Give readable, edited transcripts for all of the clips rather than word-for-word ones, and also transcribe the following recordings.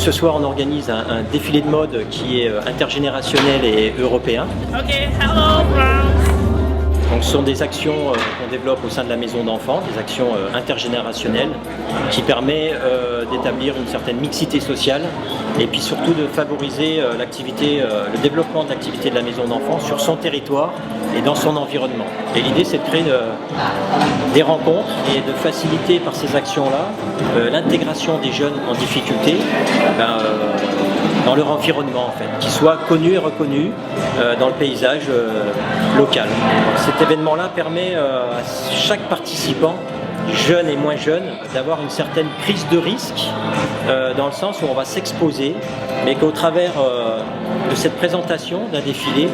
Donc ce soir on organise un défilé de mode qui est intergénérationnel et européen. Okay, hello, Donc ce sont des actions qu'on développe au sein de la maison d'enfants, des actions intergénérationnelles qui permettent d'établir une certaine mixité sociale et puis surtout de favoriser le développement de l'activité de la maison d'enfants sur son territoire et dans son environnement. Et l'idée c'est de créer des rencontres et de faciliter par ces actions-là l'intégration des jeunes en difficulté dans leur environnement en fait, qu'ils soient connus et reconnus dans le paysage local. Donc, cet événement-là permet à chaque participant, jeune et moins jeune, d'avoir une certaine prise de risque dans le sens où on va s'exposer, mais qu'au travers de cette présentation d'un défilé,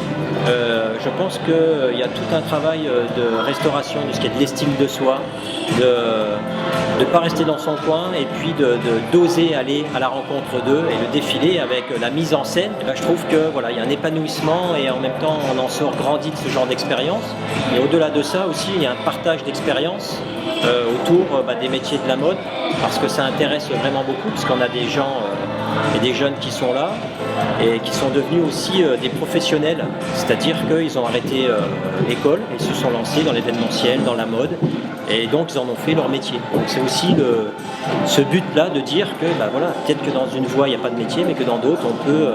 je pense qu'il y a tout un travail de restauration de ce qui est de l'estime de soi, de ne pas rester dans son coin et puis d'oser aller à la rencontre d'eux et le défilé avec la mise en scène. Et là, je trouve que voilà, il y a un épanouissement et en même temps on en sort grandi de ce genre d'expérience. Et au-delà de ça aussi, il y a un partage d'expériences autour des métiers de la mode parce que ça intéresse vraiment beaucoup puisqu'on a des gens et des jeunes qui sont là et qui sont devenus aussi des professionnels, c'est-à-dire qu'ils ont arrêté l'école et se sont lancés dans l'événementiel, dans la mode et donc ils en ont fait leur métier. Donc c'est aussi ce but-là de dire que voilà, peut-être que dans une voie il n'y a pas de métier mais que dans d'autres on peut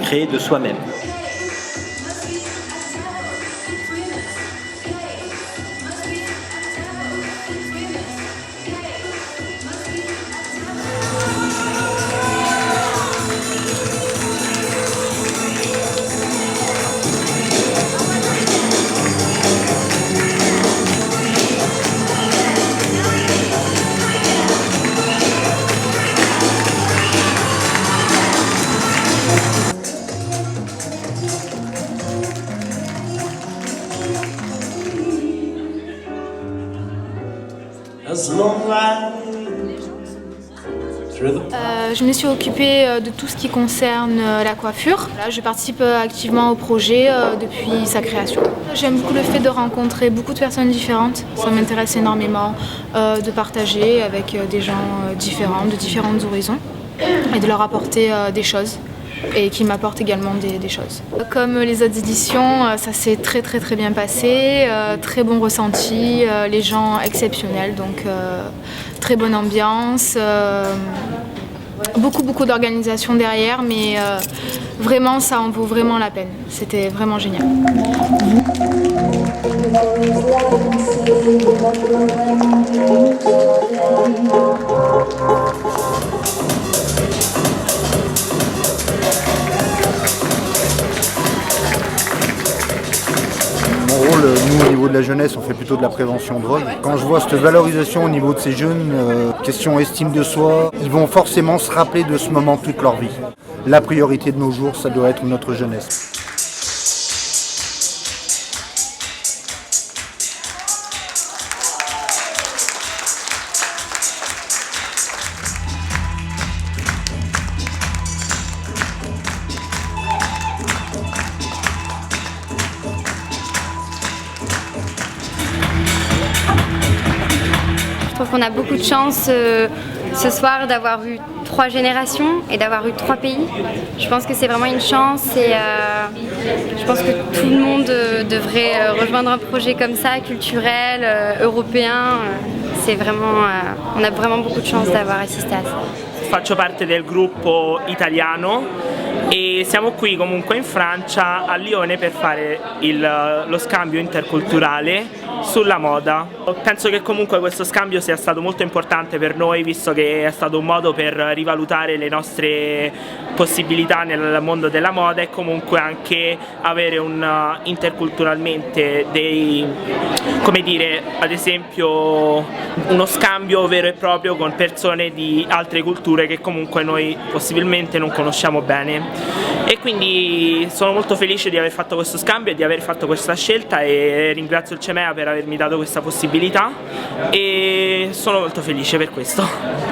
créer de soi-même. Je me suis occupée de tout ce qui concerne la coiffure. Là, je participe activement au projet depuis sa création. J'aime beaucoup le fait de rencontrer beaucoup de personnes différentes. Ça m'intéresse énormément de partager avec des gens différents, de différents horizons et de leur apporter des choses et qui m'apportent également des choses. Comme les autres éditions, ça s'est très bien passé, très bon ressenti, les gens exceptionnels, donc très bonne ambiance, beaucoup d'organisation derrière, mais vraiment ça en vaut vraiment la peine, c'était vraiment génial. Mon rôle, nous au niveau de la jeunesse, on fait plutôt de la prévention drogue. Quand je vois cette valorisation au niveau de ces jeunes, question estime de soi, ils vont forcément se rappeler de ce moment toute leur vie. La priorité de nos jours, ça doit être notre jeunesse. Je trouve qu'on a beaucoup de chance ce soir d'avoir eu 3 générations et d'avoir eu 3 pays. Je pense que c'est vraiment une chance et je pense que tout le monde devrait rejoindre un projet comme ça, culturel, européen. C'est vraiment, on a vraiment beaucoup de chance d'avoir assisté à ça. Faccio parte del gruppo italiano e siamo qui comunque in Francia, a Lione, per fare lo scambio interculturale sulla moda. Penso che comunque questo scambio sia stato molto importante per noi, visto che è stato un modo per rivalutare le nostre possibilità nel mondo della moda e comunque anche avere interculturalmente come dire, ad esempio uno scambio vero e proprio con persone di altre culture che comunque noi possibilmente non conosciamo bene. E quindi sono molto felice di aver fatto questo scambio e di aver fatto questa scelta e ringrazio il CEMEA per avermi dato questa possibilità e sono molto felice per questo.